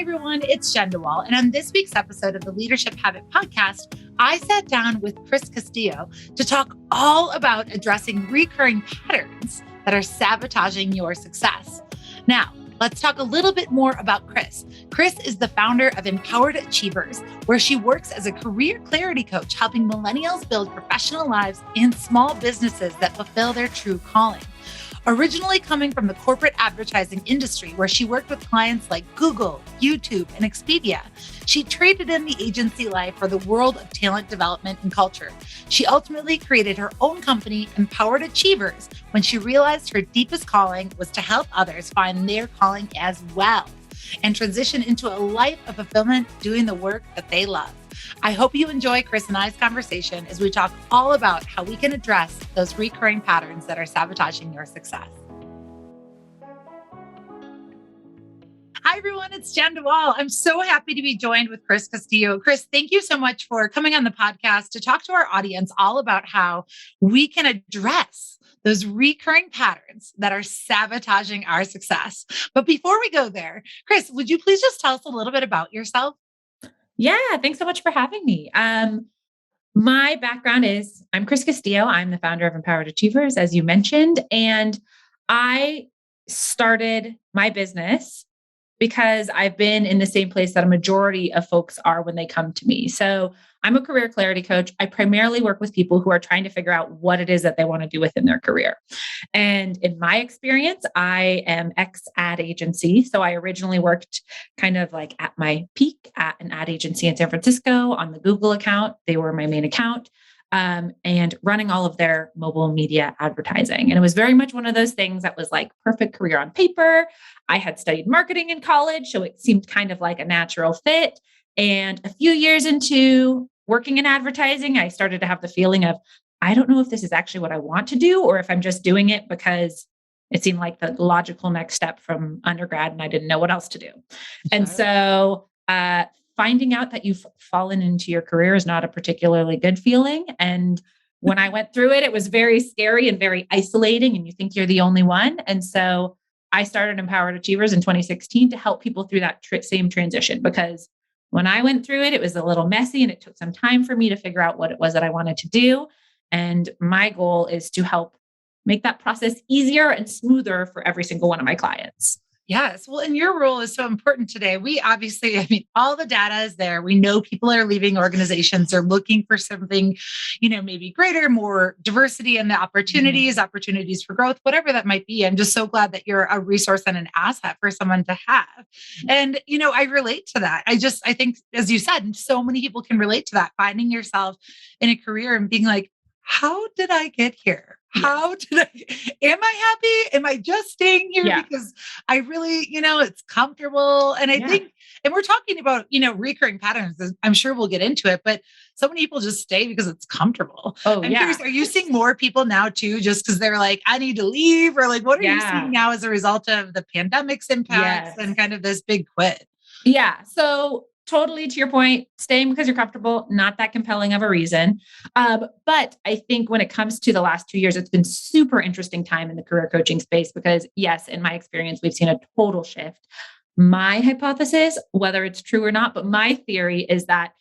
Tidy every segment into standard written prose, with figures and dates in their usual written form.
everyone, it's Jen DeWall, and on this week's episode of the Leadership Habit Podcast, I sat down with Chris Castillo to talk all about addressing recurring patterns that are sabotaging your success. Now, let's talk a little bit more about Chris. Chris is the founder of Empowered Achievers, where she works as a career clarity coach, helping millennials build professional lives and small businesses that fulfill their true calling. Originally coming from the corporate advertising industry, where she worked with clients like Google, YouTube, and Expedia, she traded in the agency life for the world of talent development and culture. She ultimately created her own company, Empowered Achievers, when she realized her deepest calling was to help others find their calling as well and transition into a life of fulfillment doing the work that they love. I hope you enjoy Chris and I's conversation as we talk all about how we can address those recurring patterns that are sabotaging your success. Hi, everyone. It's Jen DeWall. I'm so happy to be joined with Chris Castillo. Chris, thank you so much for coming on the podcast to talk to our audience all about how we can address those recurring patterns that are sabotaging our success. But before we go there, Chris, would you please just tell us a little bit about yourself? Yeah, thanks so much for having me. My background is I'm Chris Castillo. I'm the founder of Empowered Achievers, as you mentioned, and I started my business because I've been in the same place that a majority of folks are when they come to me. So I'm a career clarity coach. I primarily work with people who are trying to figure out what it is that they want to do within their career. And in my experience, I am ex-ad agency. So I originally worked kind of like at my peak at an ad agency in San Francisco on the Google account. They were my main account. And running all of their mobile media advertising. And it was very much one of those things that was like perfect career on paper. I had studied marketing in college, so it seemed kind of like a natural fit. And a few years into working in advertising, I started to have the feeling of, I don't know if this is actually what I want to do, or if I'm just doing it because it seemed like the logical next step from undergrad and I didn't know what else to do. And so, finding out that you've fallen into your career is not a particularly good feeling. And when I went through it, it was very scary and very isolating, and you think you're the only one. And so I started Empowered Achievers in 2016 to help people through that same transition, because when I went through it, it was a little messy and it took some time for me to figure out what it was that I wanted to do. And my goal is to help make that process easier and smoother for every single one of my clients. Yes. Well, and your role is so important today. We obviously, all the data is there. We know people are leaving organizations. They're looking for something, maybe greater, more diversity in the opportunities for growth, whatever that might be. I'm just so glad that you're a resource and an asset for someone to have. And, I relate to that. I think, as you said, so many people can relate to that, finding yourself in a career and being like, how did I get here? Am I happy? Am I just staying here because I really, it's comfortable? And I think, and we're talking about, recurring patterns. I'm sure we'll get into it, but so many people just stay because it's comfortable. I'm curious, are you seeing more people now too, just because they're like, I need to leave? Or like, what are you seeing now as a result of the pandemic's impacts and kind of this big quit? Yeah. So totally to your point, staying because you're comfortable, not that compelling of a reason. But I think when it comes to the last 2 years, it's been super interesting time in the career coaching space because yes, in my experience, we've seen a total shift. My hypothesis, whether it's true or not, but my theory is that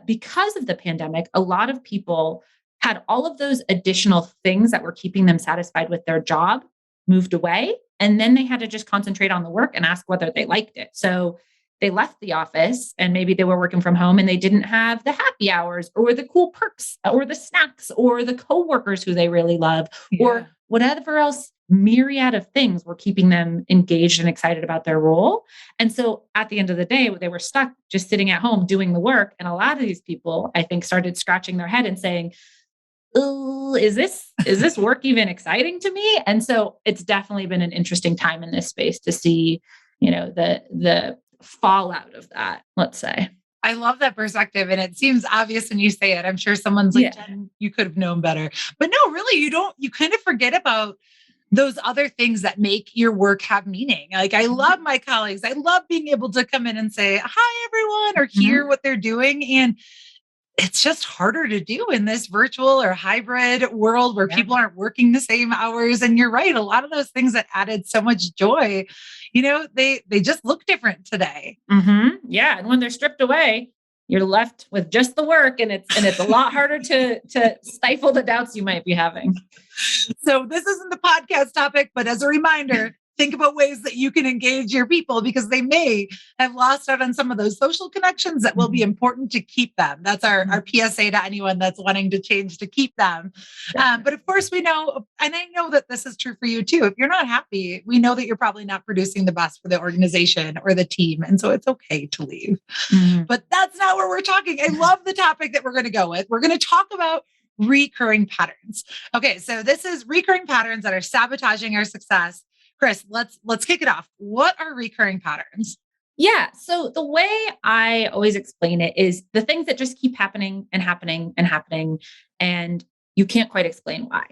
because of the pandemic, a lot of people had all of those additional things that were keeping them satisfied with their job moved away. And then they had to just concentrate on the work and ask whether they liked it. So they left the office and maybe they were working from home and they didn't have the happy hours or the cool perks or the snacks or the coworkers who they really love or whatever else myriad of things were keeping them engaged and excited about their role. And so at the end of the day, they were stuck just sitting at home doing the work. And a lot of these people, I think, started scratching their head and saying, oh, is this work even exciting to me? And so it's definitely been an interesting time in this space to see, the fallout of that, let's say. I love that perspective. And it seems obvious when you say it. I'm sure someone's like, Jen, you could have known better. But no, really, you kind of forget about those other things that make your work have meaning. Like, I love my colleagues. I love being able to come in and say, hi, everyone, or hear what they're doing. And it's just harder to do in this virtual or hybrid world where people aren't working the same hours. And you're right. A lot of those things that added so much joy, they just look different today. Mm-hmm. Yeah. And when they're stripped away, you're left with just the work, and it's a lot harder to stifle the doubts you might be having. So this isn't the podcast topic, but as a reminder, think about ways that you can engage your people, because they may have lost out on some of those social connections that will be important to keep them. That's our PSA to anyone that's wanting to change to keep them. But of course, we know, and I know that this is true for you too. If you're not happy, we know that you're probably not producing the best for the organization or the team. And so it's okay to leave. Mm-hmm. But that's not where we're talking. I love the topic that we're going to go with. We're going to talk about recurring patterns. Okay, so this is recurring patterns that are sabotaging our success. Chris, let's kick it off. What are recurring patterns? Yeah. So the way I always explain it is the things that just keep happening and happening and happening, and you can't quite explain why.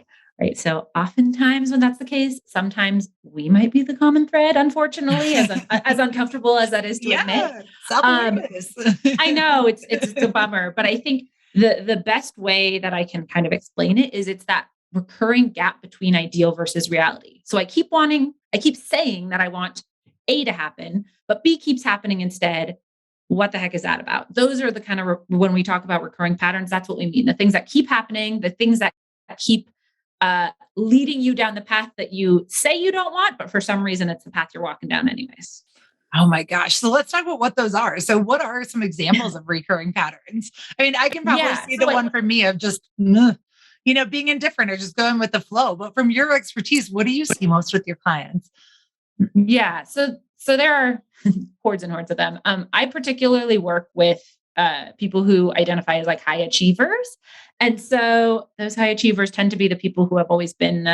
Right. So oftentimes when that's the case, sometimes we might be the common thread, unfortunately, as uncomfortable as that is to admit. I know it's a bummer, but I think the best way that I can kind of explain it is it's that recurring gap between ideal versus reality. So I keep saying that I want A to happen, but B keeps happening instead. What the heck is that about? Those are the kind of, when we talk about recurring patterns, that's what we mean. The things that keep happening, the things that keep leading you down the path that you say you don't want, but for some reason it's the path you're walking down anyways. Oh my gosh. So let's talk about what those are. So what are some examples of recurring patterns? I mean, I can probably see the one for me of just, being indifferent or just going with the flow. But from your expertise, what do you see most with your clients? Yeah. So there are hordes and hordes of them. I particularly work with people who identify as like high achievers. And so those high achievers tend to be the people who have always been,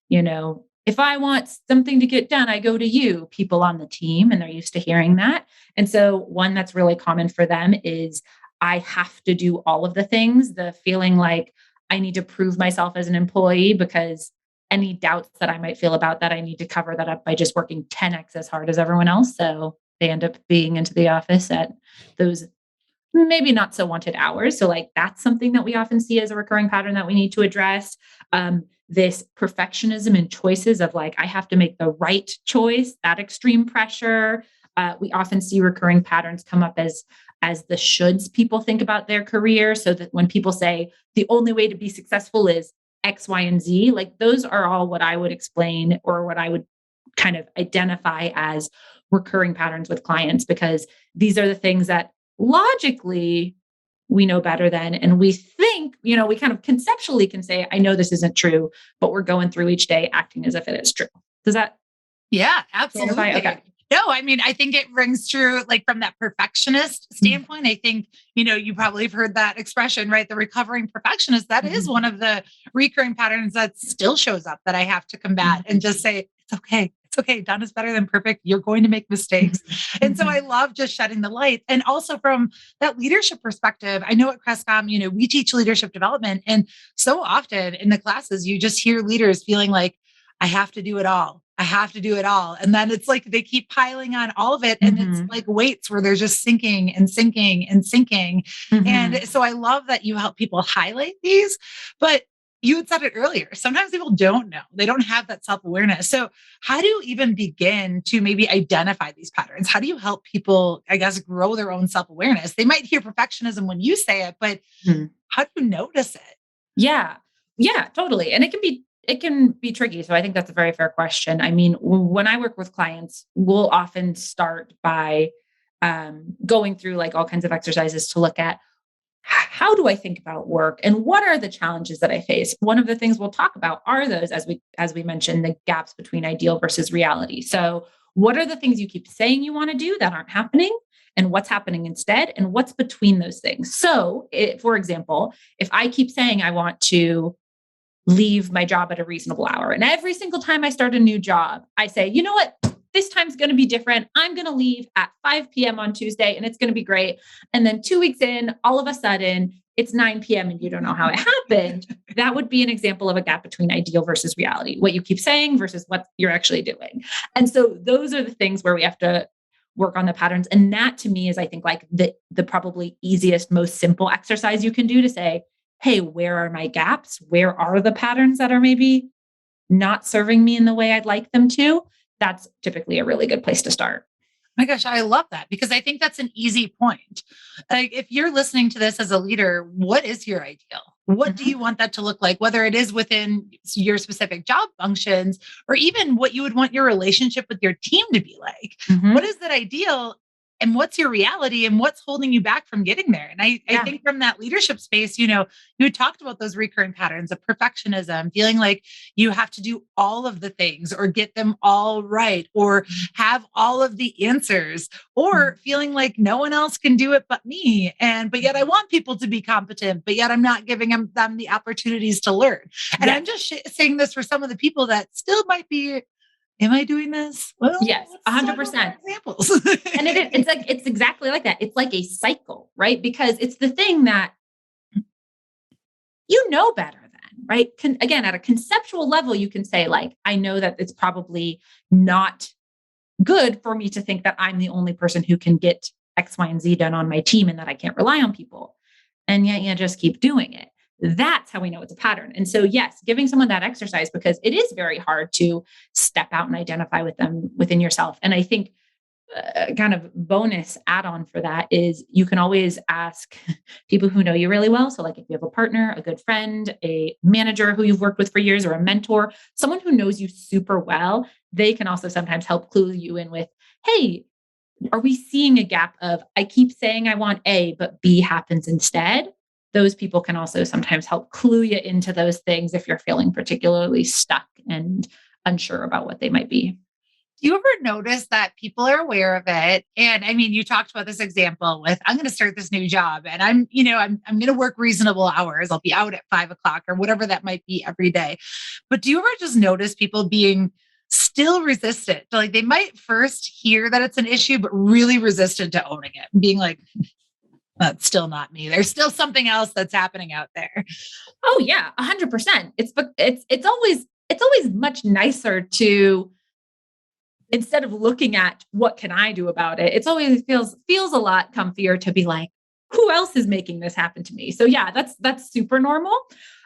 if I want something to get done, I go to you, people on the team, and they're used to hearing that. And so one that's really common for them is I have to do all of the things, the feeling like I need to prove myself as an employee, because any doubts that I might feel about that, I need to cover that up by just working 10x as hard as everyone else. So they end up being into the office at those maybe not so wanted hours. So like that's something that we often see as a recurring pattern that we need to address. This perfectionism and choices of like, I have to make the right choice, that extreme pressure. We often see recurring patterns come up as the shoulds people think about their career. So that when people say the only way to be successful is X, Y, and Z, like those are all what I would explain or what I would kind of identify as recurring patterns with clients, because these are the things that logically we know better than, and we think, we kind of conceptually can say, I know this isn't true, but we're going through each day acting as if it is true. Does that? Yeah, absolutely. Okay. No, I mean, I think it rings true, like from that perfectionist standpoint. I think, you probably have heard that expression, right? The recovering perfectionist, that is one of the recurring patterns that still shows up that I have to combat and just say, it's okay. It's okay. Done is better than perfect. You're going to make mistakes. And so I love just shedding the light. And also from that leadership perspective, I know at Crestcom, we teach leadership development. And so often in the classes, you just hear leaders feeling like, I have to do it all. I have to do it all. And then it's like they keep piling on all of it. And it's like weights where they're just sinking and sinking and sinking. And so I love that you help people highlight these, but you had said it earlier. Sometimes people don't know. They don't have that self-awareness. So how do you even begin to maybe identify these patterns? How do you help people, I guess, grow their own self-awareness? They might hear perfectionism when you say it, but how do you notice it? Yeah, totally. And it can be tricky. So I think that's a very fair question. I mean, when I work with clients, we'll often start by going through like all kinds of exercises to look at how do I think about work and what are the challenges that I face? One of the things we'll talk about are those, as we mentioned, the gaps between ideal versus reality. So what are the things you keep saying you want to do that aren't happening? And what's happening instead? And what's between those things? So for example, if I keep saying I want to leave my job at a reasonable hour, and every single time I start a new job, I say, you know what? This time's going to be different. I'm going to leave at 5 p.m. on Tuesday and it's going to be great. And then 2 weeks in, all of a sudden it's 9 p.m. and you don't know how it happened. That would be an example of a gap between ideal versus reality, what you keep saying versus what you're actually doing. And so those are the things where we have to work on the patterns. And that to me is, I think, like the probably easiest, most simple exercise you can do to say, hey, where are my gaps? Where are the patterns that are maybe not serving me in the way I'd like them to? That's typically a really good place to start. My gosh, I love that because I think that's an easy point. Like if you're listening to this as a leader, what is your ideal? What do you want that to look like? Whether it is within your specific job functions or even what you would want your relationship with your team to be like. What is that ideal? And what's your reality and what's holding you back from getting there? And I think from that leadership space, you talked about those recurring patterns of perfectionism, feeling like you have to do all of the things or get them all right or have all of the answers or feeling like no one else can do it but me. But yet I want people to be competent, but yet I'm not giving them the opportunities to learn. And I'm just saying this for some of the people that still might be, am I doing this? Well, yes, 100%. Examples. And it's exactly like that. It's like a cycle, right? Because it's the thing that you know better than, right? Again, at a conceptual level, you can say like, I know that it's probably not good for me to think that I'm the only person who can get X, Y, and Z done on my team and that I can't rely on people. And yet you just keep doing it. That's how we know it's a pattern. And so, yes, giving someone that exercise, because it is very hard to step out and identify with them within yourself. And I think kind of bonus add-on for that is you can always ask people who know you really well. So like if you have a partner, a good friend, a manager who you've worked with for years, or a mentor, someone who knows you super well, they can also sometimes help clue you in with, hey, are we seeing a gap of, I keep saying I want A, but B happens instead? Those people can also sometimes help clue you into those things if you're feeling particularly stuck and unsure about what they might be. Do you ever notice that people are aware of it? And I mean, you talked about this example with, I'm going to start this new job and I'm going to work reasonable hours. I'll be out at 5:00 or whatever that might be every day. But do you ever just notice people being still resistant? Like they might first hear that it's an issue, but really resistant to owning it and being like, that's still not me. There's still something else that's happening out there. Oh yeah, 100%. It's always much nicer to, instead of looking at what can I do about it, it's always feels a lot comfier to be like, who else is making this happen to me? So yeah, that's super normal.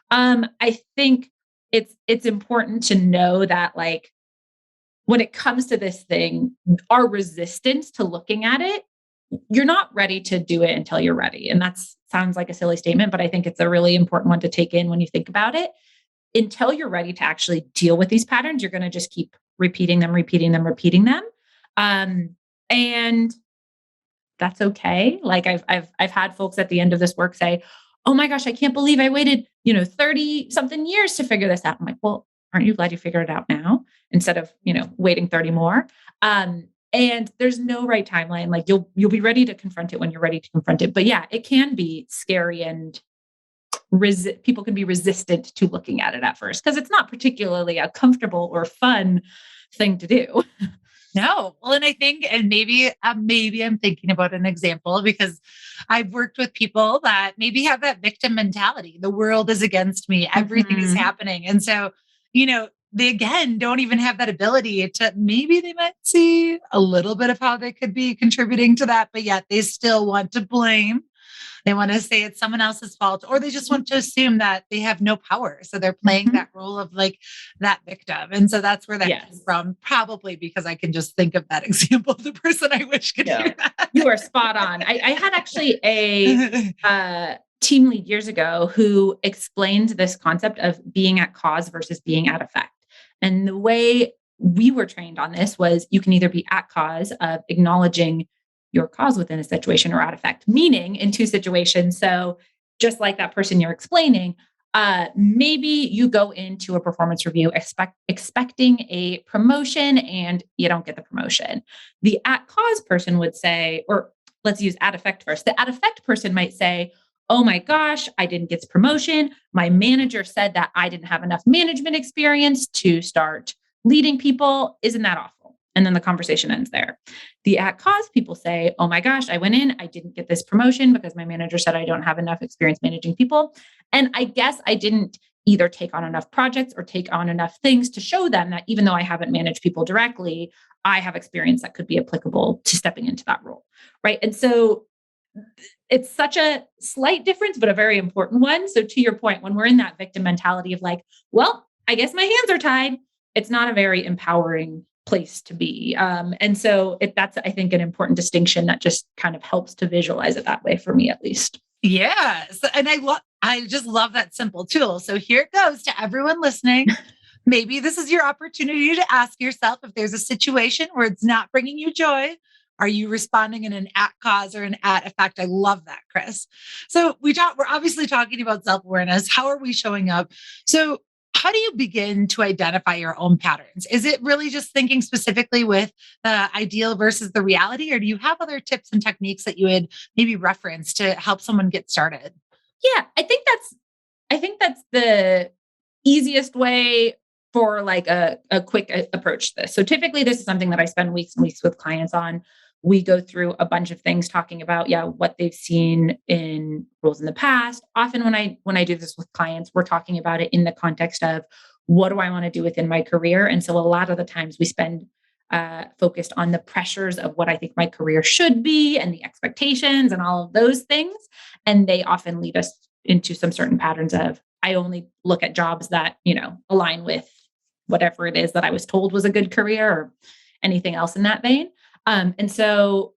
I think it's important to know that like when it comes to this thing, our resistance to looking at it, you're not ready to do it until you're ready. And that sounds like a silly statement, but I think it's a really important one to take in when you think about it. Until you're ready to actually deal with these patterns, you're going to just keep repeating them. And that's okay. Like I've had folks at the end of this work say, oh my gosh, I can't believe I waited, 30 something years to figure this out. I'm like, well, aren't you glad you figured it out now instead of, waiting 30 more? And there's no right timeline. Like you'll be ready to confront it when you're ready to confront it. But yeah, it can be scary and people can be resistant to looking at it at first because it's not particularly a comfortable or fun thing to do. No. Well, and I think, and maybe I'm thinking about an example because I've worked with people that maybe have that victim mentality. The world is against me. Everything is happening. And so, they again don't even have that ability to, maybe they might see a little bit of how they could be contributing to that, but yet they still want to blame. They want to say it's someone else's fault, or they just want to assume that they have no power. So they're playing that role of like that victim. And so that's where that comes from, probably because I can just think of that example of the person I wish could hear that. You are spot on. I had actually a team lead years ago who explained this concept of being at cause versus being at effect. And the way we were trained on this was you can either be at cause of acknowledging your cause within a situation or at effect, meaning in two situations. So just like that person you're explaining, maybe you go into a performance review expecting a promotion and you don't get the promotion. The at cause person would say, or let's use at effect first. The at effect person might say, oh my gosh, I didn't get this promotion. My manager said that I didn't have enough management experience to start leading people. Isn't that awful? And then the conversation ends there. The at cause people say, oh my gosh, I went in, I didn't get this promotion because my manager said I don't have enough experience managing people. And I guess I didn't either take on enough projects or take on enough things to show them that even though I haven't managed people directly, I have experience that could be applicable to stepping into that role. Right. And so it's such a slight difference, but a very important one. So to your point, when we're in that victim mentality of like, well, I guess my hands are tied, it's not a very empowering place to be. And so that's, I think, an important distinction that just kind of helps to visualize it that way for me, at least. Yes. And I just love that simple tool. So here it goes to everyone listening. Maybe this is your opportunity to ask yourself if there's a situation where it's not bringing you joy. Are you responding in an at cause or an at effect? I love that, Chris. So we're obviously talking about self-awareness. How are we showing up? So how do you begin to identify your own patterns? Is it really just thinking specifically with the ideal versus the reality, or do you have other tips and techniques that you would maybe reference to help someone get started? Yeah, I think that's the easiest way for like a quick approach to this. So typically this is something that I spend weeks and weeks with clients on. We go through a bunch of things talking about, what they've seen in roles in the past. Often when I do this with clients, we're talking about it in the context of what do I want to do within my career? And so a lot of the times we spend focused on the pressures of what I think my career should be and the expectations and all of those things. And they often lead us into some certain patterns of, I only look at jobs that, align with whatever it is that I was told was a good career or anything else in that vein. And so,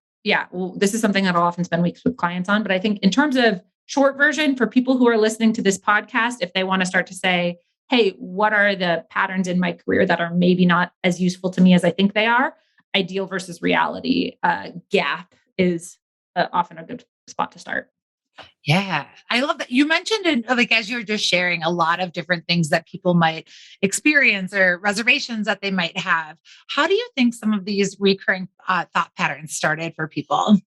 this is something that I'll often spend weeks with clients on. But I think in terms of short version for people who are listening to this podcast, if they want to start to say, hey, what are the patterns in my career that are maybe not as useful to me as I think they are? Ideal versus reality gap is often a good spot to start. Yeah, I love that. You mentioned it, like, as you were just sharing a lot of different things that people might experience or reservations that they might have. How do you think some of these recurring thought patterns started for people?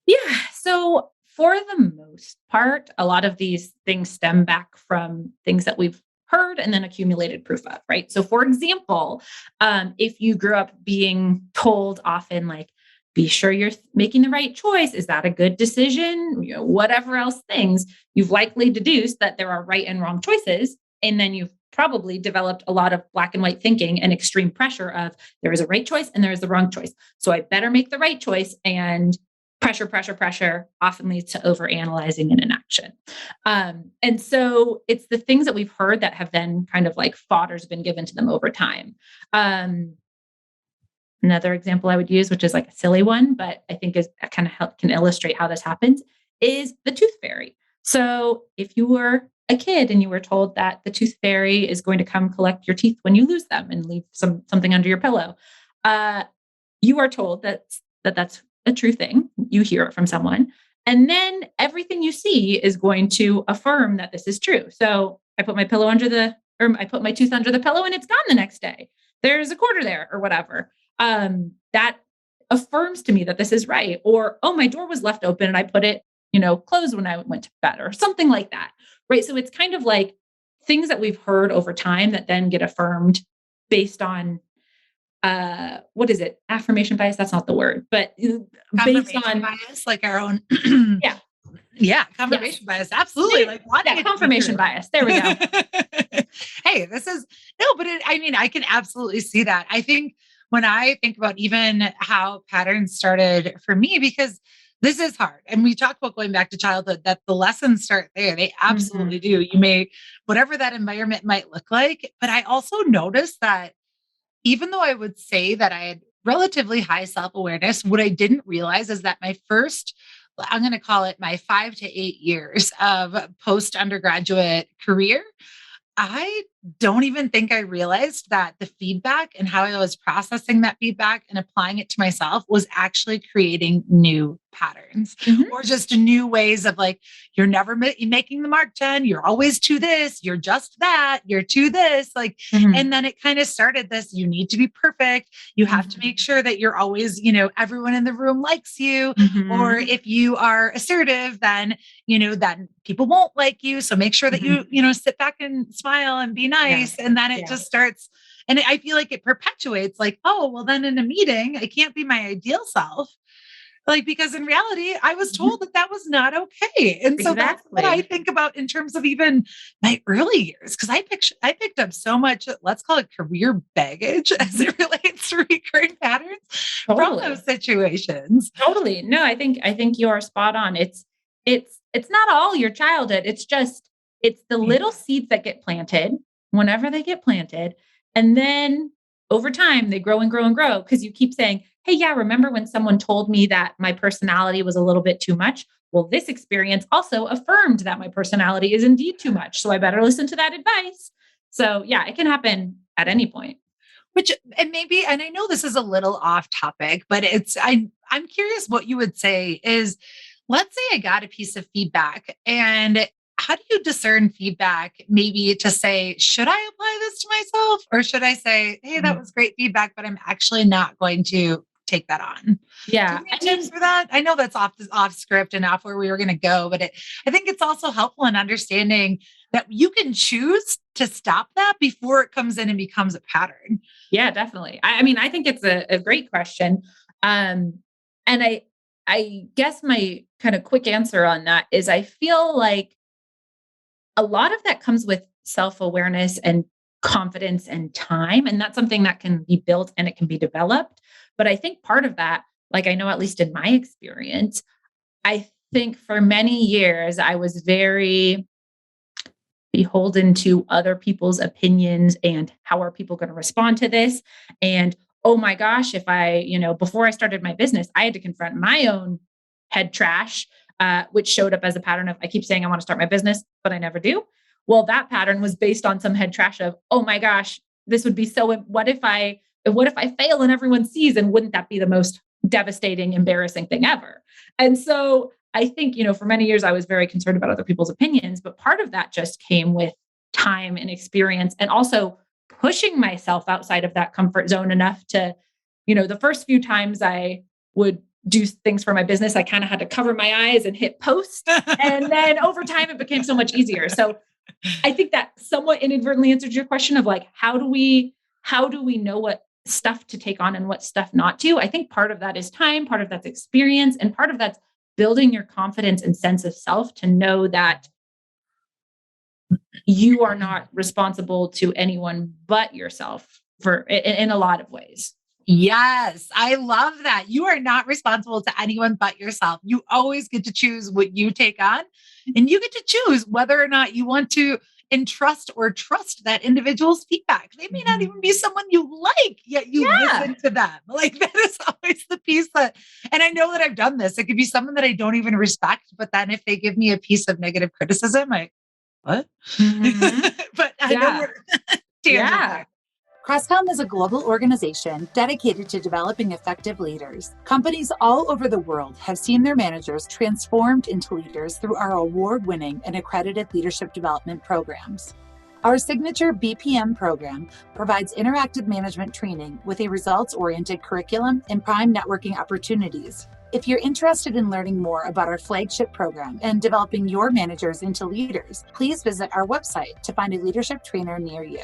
Yeah. So for the most part, a lot of these things stem back from things that we've heard and then accumulated proof of, right? So for example, if you grew up being told often like, be sure you're making the right choice. Is that a good decision? Whatever else things, you've likely deduced that there are right and wrong choices. And then you've probably developed a lot of black and white thinking and extreme pressure of there is a right choice and there is the wrong choice. So I better make the right choice, and pressure often leads to overanalyzing and inaction. And so it's the things that we've heard that have then kind of like fodder's been given to them over time. Another example I would use, which is like a silly one, but I think is kind of can illustrate how this happens, is the tooth fairy. So if you were a kid and you were told that the tooth fairy is going to come collect your teeth when you lose them and leave something under your pillow, you are told that's a true thing. You hear it from someone, and then everything you see is going to affirm that this is true. So I put my I put my tooth under the pillow and it's gone the next day. There's a quarter there or whatever. That affirms to me that this is right. Or, oh, my door was left open and I put it, closed when I went to bed or something like that. Right. So it's kind of like things that we've heard over time that then get affirmed based on, what is it? Affirmation bias. That's not the word, but based on bias, like our own. Yeah. Yeah. Confirmation bias. Absolutely. Like confirmation bias. There we go. Hey, I can absolutely see that. I think when I think about even how patterns started for me, because this is hard. And we talk about going back to childhood, that the lessons start there. They absolutely do. You may, whatever that environment might look like. But I also noticed that even though I would say that I had relatively high self-awareness, what I didn't realize is that I'm going to call it my 5 to 8 years of post-undergraduate career, I don't even think I realized that the feedback and how I was processing that feedback and applying it to myself was actually creating new patterns or just new ways of like, you're never making the mark, Jen. You're always to this. You're just that. You're to this. Like, and then it kind of started this, you need to be perfect. You have to make sure that you're always, everyone in the room likes you. Or if you are assertive, then people won't like you. So make sure that you sit back and smile and be nice. And then it just starts. And I feel like it perpetuates like, oh, well, then in a meeting, I can't be my ideal self. Like, because in reality, I was told that that was not okay. And so that's what I Exactly. think about in terms of even my early years. Cause I picked up so much, let's call it career baggage as Mhm. it relates to recurring patterns from those Totally. situations. Totally. No, I think you are spot on. It's not all your childhood. It's the Yeah. little seeds that get planted whenever they get planted. And then over time they grow and grow and grow because you keep saying, "Hey, yeah, remember when someone told me that my personality was a little bit too much? Well, this experience also affirmed that my personality is indeed too much. So I better listen to that advice." So, yeah, it can happen at any point. Which, and maybe, and I know this is a little off topic, but I'm curious what you would say is, let's say I got a piece of feedback, and how do you discern feedback maybe to say, should I apply this to myself? Or should I say, hey, that Mhm. was great feedback, but I'm actually not going to take that on? Do you Yeah. have any I tips mean, for that? I know that's off script and off where we were going to go, but I think it's also helpful in understanding that you can choose to stop that before it comes in and becomes a pattern. yeah, definitely. I mean, I think it's a great question. Um, and I guess my kind of quick answer on that is I feel like a lot of that comes with self-awareness and confidence and time. And that's something that can be built and it can be developed. But I think part of that, like I know at least in my experience, I think for many years I was very beholden to other people's opinions and how are people going to respond to this. And oh my gosh, if before I started my business, I had to confront my own head trash, which showed up as a pattern of I keep saying I want to start my business, but I never do. Well, that pattern was based on some head trash of, oh my gosh, this would be so, what if I fail and everyone sees, and wouldn't that be the most devastating, embarrassing thing ever? And so I think, for many years I was very concerned about other people's opinions, but part of that just came with time and experience and also pushing myself outside of that comfort zone enough to, the first few times I would do things for my business, I kind of had to cover my eyes and hit post. And then over time, it became so much easier. So I think that somewhat inadvertently answered your question of like, how do we know what stuff to take on and what stuff not to? I think part of that is time, part of that's experience, and part of that's building your confidence and sense of self to know that you are not responsible to anyone but yourself for in a lot of ways. Yes, I love that. You are not responsible to anyone but yourself. You always get to choose what you take on, and you get to choose whether or not you want to entrust or trust that individual's feedback. They may not Mhm. even be someone you like, yet you Yeah. listen to them. Like, that is always the piece that, and I know that I've done this. It could be someone that I don't even respect, but then if they give me a piece of negative criticism, what? Mhm. But I know Yeah. we're tangent Yeah. there. Crestcom is a global organization dedicated to developing effective leaders. Companies all over the world have seen their managers transformed into leaders through our award-winning and accredited leadership development programs. Our signature BPM program provides interactive management training with a results-oriented curriculum and prime networking opportunities. If you're interested in learning more about our flagship program and developing your managers into leaders, please visit our website to find a leadership trainer near you.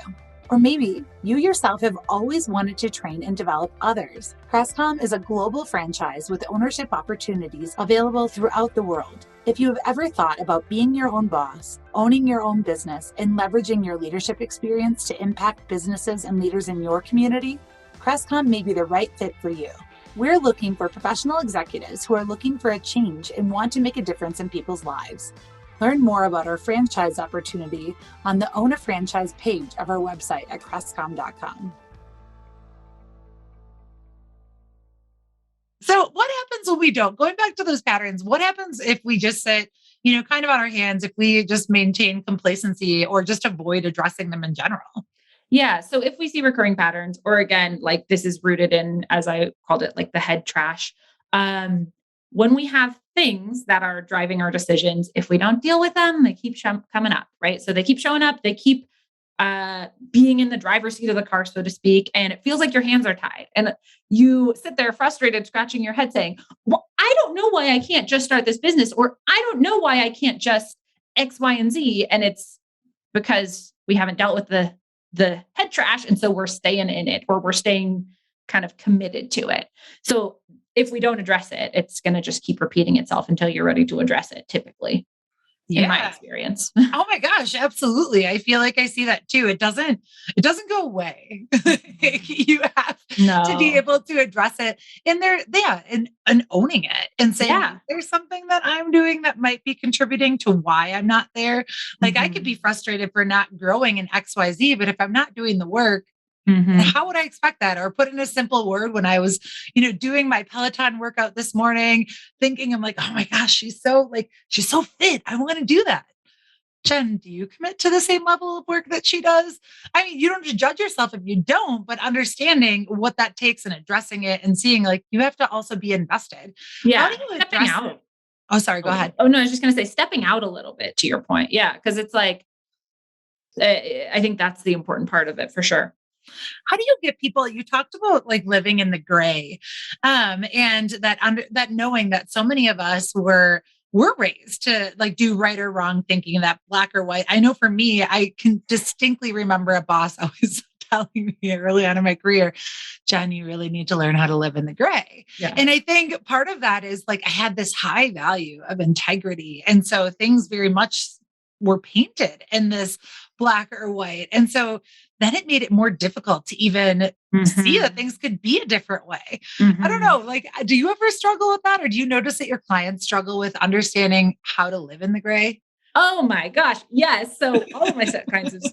Or maybe you yourself have always wanted to train and develop others. Crestcom is a global franchise with ownership opportunities available throughout the world. If you have ever thought about being your own boss, owning your own business, and leveraging your leadership experience to impact businesses and leaders in your community, Crestcom may be the right fit for you. We're looking for professional executives who are looking for a change and want to make a difference in people's lives. Learn more about our franchise opportunity on the Own a Franchise page of our website at crestcom.com. So, what happens when we don't? Going back to those patterns, what happens if we just sit, kind of on our hands, if we just maintain complacency or just avoid addressing them in general? Yeah. So if we see recurring patterns, or again, like this is rooted in, as I called it, like the head trash. Um, when we have things that are driving our decisions, if we don't deal with them, they keep coming up, right? So they keep showing up, they keep being in the driver's seat of the car, so to speak. And it feels like your hands are tied. And you sit there frustrated, scratching your head saying, well, I don't know why I can't just start this business, or I don't know why I can't just X, Y, and Z. And it's because we haven't dealt with the head trash. And so we're staying in it, or we're staying kind of committed to it. So if we don't address it, it's going to just keep repeating itself until you're ready to address it, typically, in my experience. Oh my gosh, absolutely. I feel like I see that too. It doesn't go away. You have to be able to address it in there, and owning it and saying, there's something that I'm doing that might be contributing to why I'm not there. Like I could be frustrated for not growing in XYZ, but if I'm not doing the work, how would I expect that? Or put in a simple word, when I was, doing my Peloton workout this morning, thinking, I'm like, oh my gosh, she's so fit. I want to do that. Jen, do you commit to the same level of work that she does? I mean, you don't just judge yourself if you don't, but understanding what that takes and addressing it and seeing like you have to also be invested. Yeah. How do you address it? Oh, sorry, go ahead. Oh, no, I was just going to say stepping out a little bit, to your point. Yeah. Cause it's like, I think that's the important part of it for sure. How do you get people, you talked about like living in the gray, and that knowing that so many of us were raised to like do right or wrong thinking, that black or white. I know for me, I can distinctly remember a boss always telling me early on in my career, Jen, you really need to learn how to live in the gray. Yeah. And I think part of that is like I had this high value of integrity. And so things very much were painted in this black or white. And so then it made it more difficult to even see that things could be a different way. I don't know. Like, do you ever struggle with that? Or do you notice that your clients struggle with understanding how to live in the gray? Oh my gosh. Yes. So all of my clients,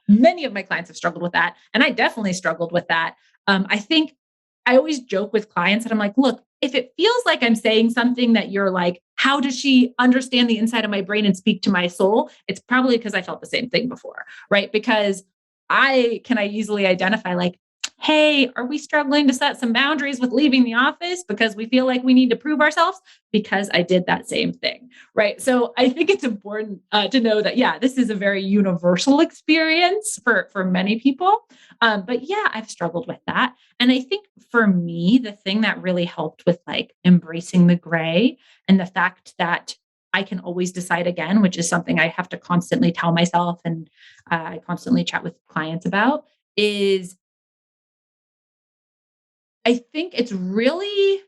many of my clients have struggled with that. And I definitely struggled with that. I think I always joke with clients that I'm like, look, if it feels like I'm saying something that you're like, how does she understand the inside of my brain and speak to my soul? It's probably because I felt the same thing before, right? Because I easily identify like, hey, are we struggling to set some boundaries with leaving the office because we feel like we need to prove ourselves? Because I did that same thing, right? So I think it's important to know that, yeah, this is a very universal experience for many people. But yeah, I've struggled with that. And I think for me, the thing that really helped with like embracing the gray and the fact that I can always decide again, which is something I have to constantly tell myself and I constantly chat with clients about, is I think it's really,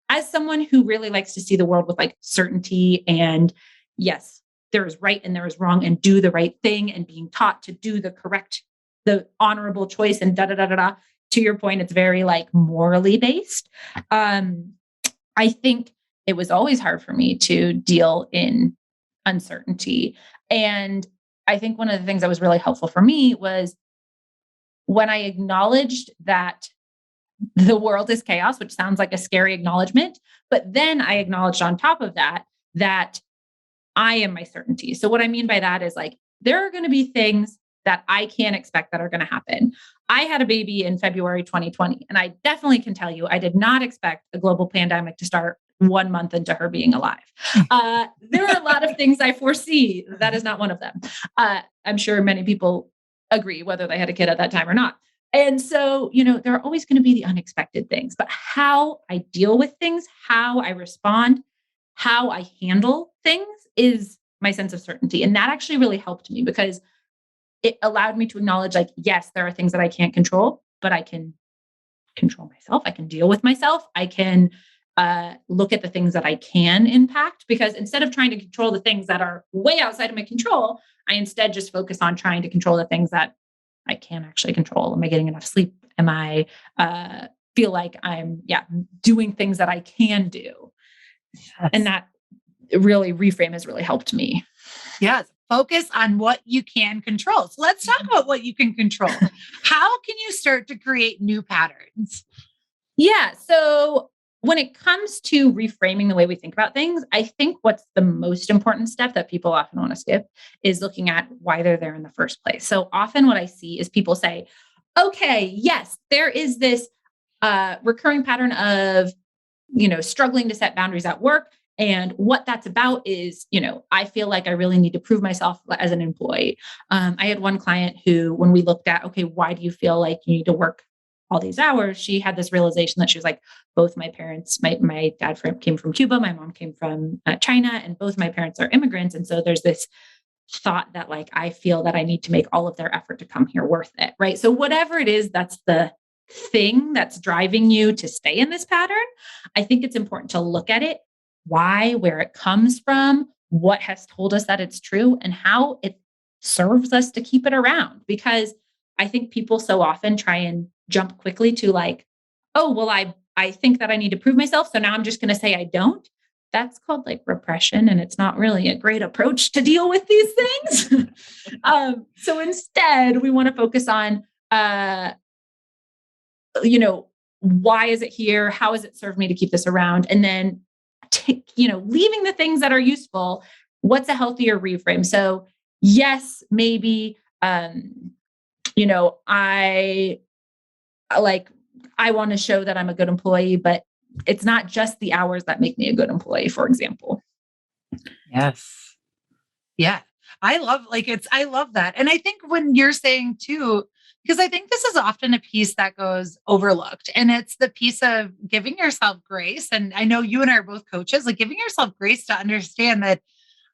as someone who really likes to see the world with like certainty and yes, there is right and there is wrong and do the right thing and being taught to do the honorable choice and da da da da da. To your point, it's very like morally based. I think it was always hard for me to deal in uncertainty. And I think one of the things that was really helpful for me was when I acknowledged that the world is chaos, which sounds like a scary acknowledgement. But then I acknowledged on top of that, that I am my certainty. So what I mean by that is like, there are going to be things that I can't expect that are going to happen. I had a baby in February 2020, and I definitely can tell you, I did not expect a global pandemic to start 1 month into her being alive. There are a lot of things I foresee. That is not one of them. I'm sure many people agree, whether they had a kid at that time or not. And so, there are always going to be the unexpected things, but how I deal with things, how I respond, how I handle things is my sense of certainty. And that actually really helped me because it allowed me to acknowledge like, yes, there are things that I can't control, but I can control myself. I can deal with myself. I can look at the things that I can impact, because instead of trying to control the things that are way outside of my control, I instead just focus on trying to control the things that I can actually control. Am I getting enough sleep? Am I feel like I'm doing things that I can do? Yes. And that really reframe has really helped me. Yes. Focus on what you can control. So let's talk about what you can control. How can you start to create new patterns? Yeah. So when it comes to reframing the way we think about things, I think what's the most important step that people often want to skip is looking at why they're there in the first place. So often what I see is people say, okay, yes, there is this recurring pattern of, struggling to set boundaries at work. And what that's about is, I feel like I really need to prove myself as an employee. I had one client who, when we looked at, okay, why do you feel like you need to work all these hours? She had this realization that she was like, both my parents, my dad came from Cuba, my mom came from China, and both my parents are immigrants. And so there's this thought that like, I feel that I need to make all of their effort to come here worth it. Right. So whatever it is, that's the thing that's driving you to stay in this pattern, I think it's important to look at it, why, where it comes from, what has told us that it's true, and how it serves us to keep it around. Because I think people so often try and jump quickly to like, oh, well, I think that I need to prove myself. So now I'm just going to say I don't. That's called like repression. And it's not really a great approach to deal with these things. So instead, we want to focus on, why is it here? How has it served me to keep this around? And then, leaving the things that are useful. What's a healthier reframe? So yes, maybe, I want to show that I'm a good employee, but it's not just the hours that make me a good employee, for example. Yes. Yeah. I love that. And I think when you're saying too, because I think this is often a piece that goes overlooked, and it's the piece of giving yourself grace. And I know you and I are both coaches, like giving yourself grace to understand that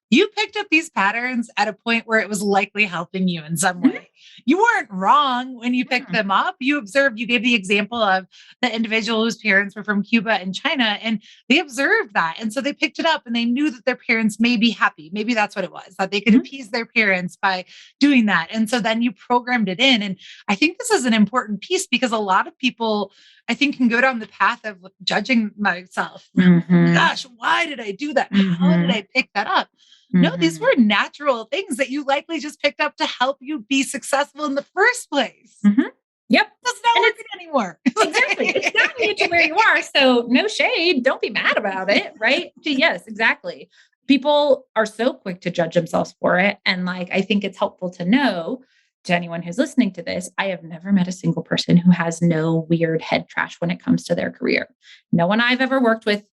you picked up these patterns at a point where it was likely helping you in some way. You weren't wrong when you picked them up. You observed, you gave the example of the individual whose parents were from Cuba and China, and they observed that. And so they picked it up and they knew that their parents may be happy. Maybe that's what it was, that they could appease their parents by doing that. And so then you programmed it in. And I think this is an important piece because a lot of people, I think, can go down the path of judging myself. Gosh, why did I do that? How did I pick that up? No, these were natural things that you likely just picked up to help you be successful in the first place. Yep. That's not working anymore. Exactly. It's gotten you to where you are. So no shade. Don't be mad about it. Right. Yes, exactly. People are so quick to judge themselves for it. And I think it's helpful to know, to anyone who's listening to this, I have never met a single person who has no weird head trash when it comes to their career. No one I've ever worked with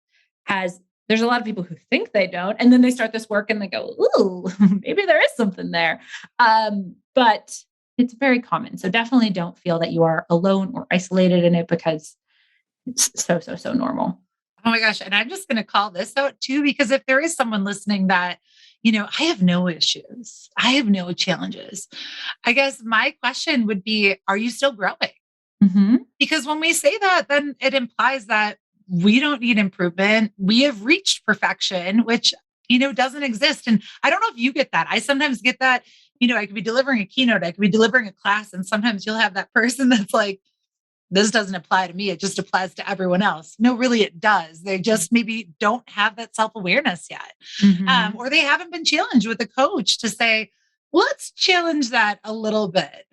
has. There's a lot of people who think they don't, and then they start this work and they go, ooh, maybe there is something there. But it's very common. So definitely don't feel that you are alone or isolated in it, because it's so normal. Oh my gosh. And I'm just going to call this out too, because if there is someone listening that, I have no issues, I have no challenges, I guess my question would be, are you still growing? Because when we say that, then it implies that we don't need improvement. We have reached perfection, which, doesn't exist. And I don't know if you get that. I sometimes get that, I could be delivering a keynote, I could be delivering a class, and sometimes you'll have that person that's like, this doesn't apply to me. It just applies to everyone else. No, really, it does. They just maybe don't have that self-awareness yet. Or they haven't been challenged with a coach to say, let's challenge that a little bit.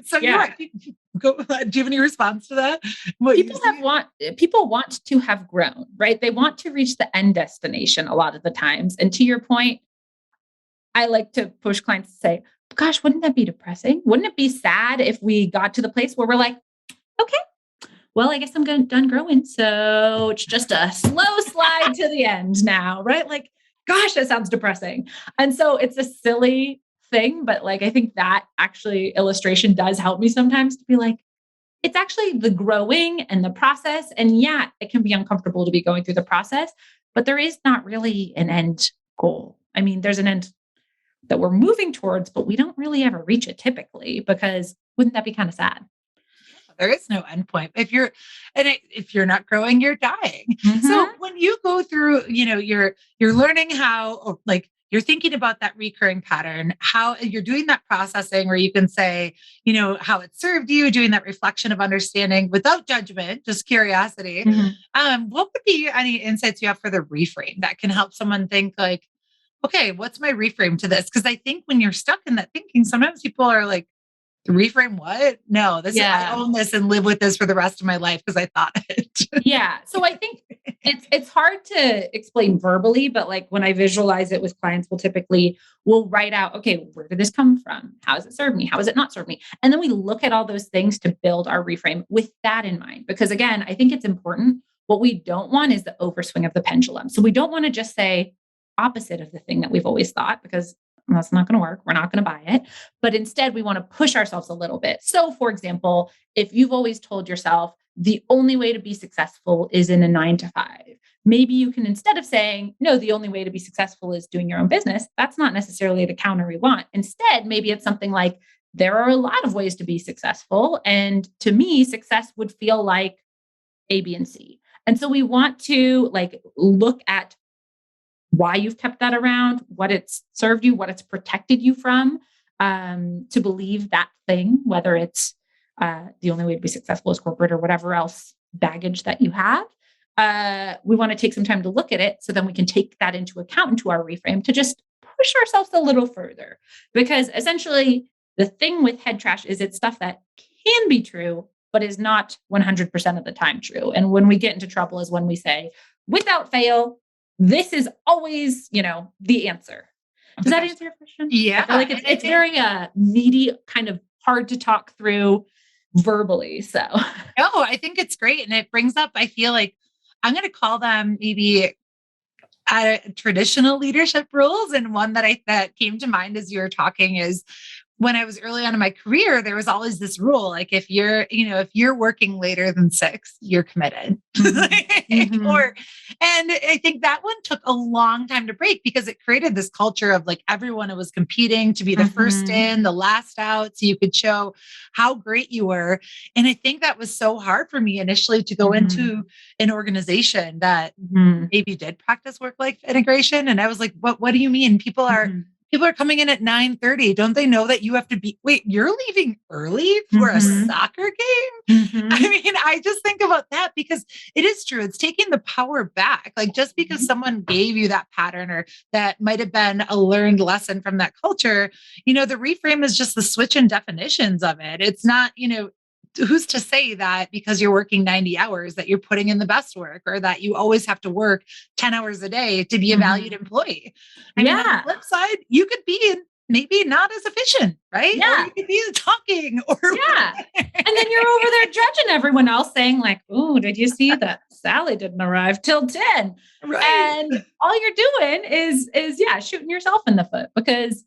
So you're right. Do you have any response to that? People want to have grown, right? They want to reach the end destination a lot of the times. And to your point, I like to push clients to say, gosh, wouldn't that be depressing? Wouldn't it be sad if we got to the place where we're like, okay, well, I guess I'm done growing. So it's just a slow slide to the end now, right? Like, gosh, that sounds depressing. And so it's a silly thing, but I think that actually illustration does help me sometimes to be like, it's actually the growing and the process. And yeah, it can be uncomfortable to be going through the process, but there is not really an end goal. I mean, there's an end that we're moving towards, but we don't really ever reach it typically, because wouldn't that be kind of sad? There is no end point. If you're not growing, you're dying. So when you go through, you're learning how, or you're thinking about that recurring pattern, how you're doing that processing where you can say, how it served you, doing that reflection of understanding without judgment, just curiosity. What would be any insights you have for the reframe that can help someone think like, okay, what's my reframe to this? Because I think when you're stuck in that thinking, sometimes people are like, reframe what? No, I own this and live with this for the rest of my life because I thought it. Yeah. So I think it's hard to explain verbally, but when I visualize it with clients, we'll write out, okay, where did this come from? How has it served me? How has it not served me? And then we look at all those things to build our reframe with that in mind. Because again, I think it's important. What we don't want is the overswing of the pendulum. So we don't want to just say opposite of the thing that we've always thought, because that's not going to work. We're not going to buy it. But instead, we want to push ourselves a little bit. So for example, if you've always told yourself the only way to be successful is in a 9-to-5, maybe you can, instead of saying, no, the only way to be successful is doing your own business, that's not necessarily the counter we want. Instead, maybe it's something like, there are a lot of ways to be successful. And to me, success would feel like A, B, and C. And so we want to like look at why you've kept that around, what it's served you, what it's protected you from, to believe that thing, whether it's the only way to be successful is corporate or whatever else baggage that you have. We want to take some time to look at it so then we can take that into account into our reframe to just push ourselves a little further. Because essentially, the thing with head trash is it's stuff that can be true, but is not 100% of the time true. And when we get into trouble is when we say, without fail, this is always, the answer. Does that answer your question? Yeah. I feel like it's very meaty, kind of hard to talk through verbally. So no, I think it's great. And it brings up, I feel like I'm going to call them maybe traditional leadership rules. And one that came to mind as you were talking is when I was early on in my career, there was always this rule, like if you're working later than 6, you're committed. Mm-hmm. And I think that one took a long time to break because it created this culture of like everyone was competing to be the first in, the last out, so you could show how great you were. And I think that was so hard for me initially to go into an organization that maybe did practice work-life integration. And I was like, what do you mean? People are coming in at 9:30. Don't they know that you have to wait, you're leaving early for a soccer game? I mean, I just think about that because it is true. It's taking the power back. Like just because someone gave you that pattern or that might have been a learned lesson from that culture, the reframe is just the switch in definitions of it. It's not, who's to say that because you're working 90 hours that you're putting in the best work or that you always have to work 10 hours a day to be a valued employee? I mean, on the flip side, you could be maybe not as efficient, right? Yeah. Or you could be talking or and then you're over there judging everyone else saying like, oh, did you see that Sally didn't arrive till 10? Right. And all you're doing is shooting yourself in the foot because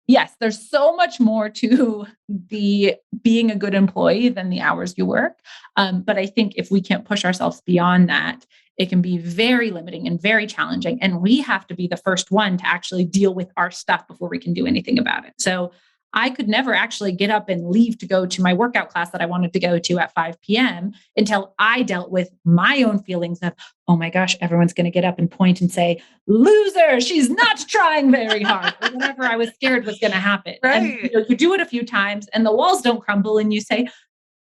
yes, there's so much more to the being a good employee than the hours you work. But I think if we can't push ourselves beyond that, it can be very limiting and very challenging. And we have to be the first one to actually deal with our stuff before we can do anything about it. So I could never actually get up and leave to go to my workout class that I wanted to go to at 5 p.m. until I dealt with my own feelings of, oh my gosh, everyone's going to get up and point and say, loser, she's not trying very hard, or whatever I was scared was going to happen. Right. And you do it a few times and the walls don't crumble and you say,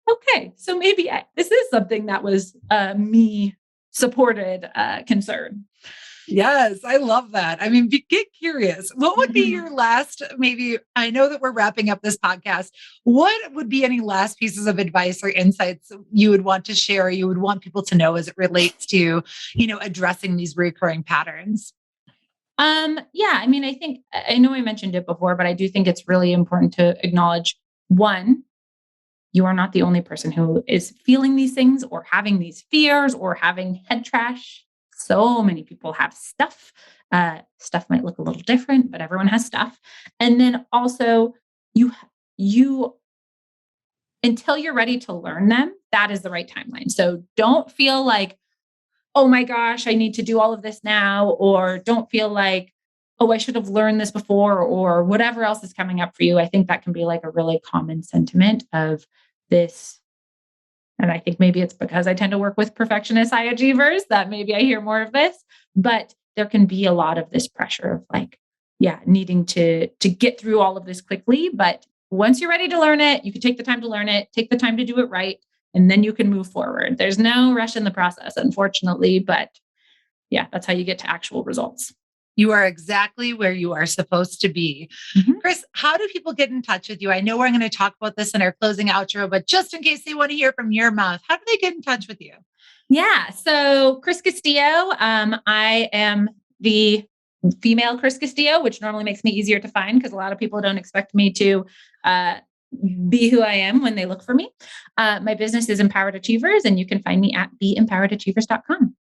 okay, so maybe this is something that was me supported concern. Yes, I love that. I mean, get curious. What would be your last, maybe, I know that we're wrapping up this podcast. What would be any last pieces of advice or insights you would want to share, or you would want people to know as it relates to, addressing these recurring patterns? I mean, I know I mentioned it before, but I do think it's really important to acknowledge, one, you are not the only person who is feeling these things or having these fears or having head trash. So many people have stuff. Stuff might look a little different, but everyone has stuff. And then also you until you're ready to learn them, that is the right timeline. So don't feel like, oh my gosh, I need to do all of this now, or don't feel like, oh, I should have learned this before, or whatever else is coming up for you. I think that can be like a really common sentiment of this. And I think maybe it's because I tend to work with perfectionist high achievers that maybe I hear more of this, but there can be a lot of this pressure of like, needing to get through all of this quickly. But once you're ready to learn it, you can take the time to learn it, take the time to do it right, and then you can move forward. There's no rush in the process, unfortunately, but that's how you get to actual results. You are exactly where you are supposed to be. Chris, how do people get in touch with you? I know we're going to talk about this in our closing outro, but just in case they want to hear from your mouth, how do they get in touch with you? Yeah. So Chris Castillo, I am the female Chris Castillo, which normally makes me easier to find because a lot of people don't expect me to be who I am when they look for me. My business is Empowered Achievers, and you can find me at beempoweredachievers.com.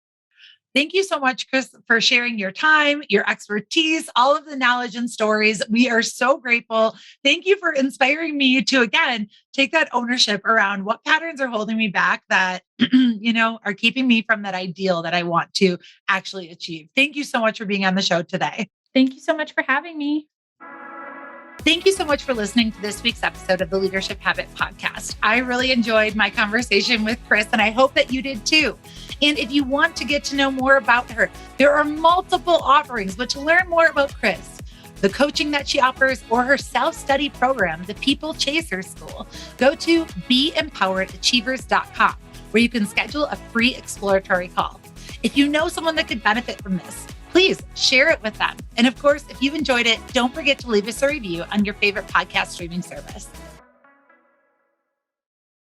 Thank you so much, Chris, for sharing your time, your expertise, all of the knowledge and stories. We are so grateful. Thank you for inspiring me to, again, take that ownership around what patterns are holding me back that, are keeping me from that ideal that I want to actually achieve. Thank you so much for being on the show today. Thank you so much for having me. Thank you so much for listening to this week's episode of the Leadership Habit Podcast. I really enjoyed my conversation with Chris, and I hope that you did too. And if you want to get to know more about her, there are multiple offerings, but to learn more about Chris, the coaching that she offers, or her self-study program, the People Chaser School, go to beempoweredachievers.com, where you can schedule a free exploratory call. If you know someone that could benefit from this, please share it with them. And of course, if you've enjoyed it, don't forget to leave us a review on your favorite podcast streaming service.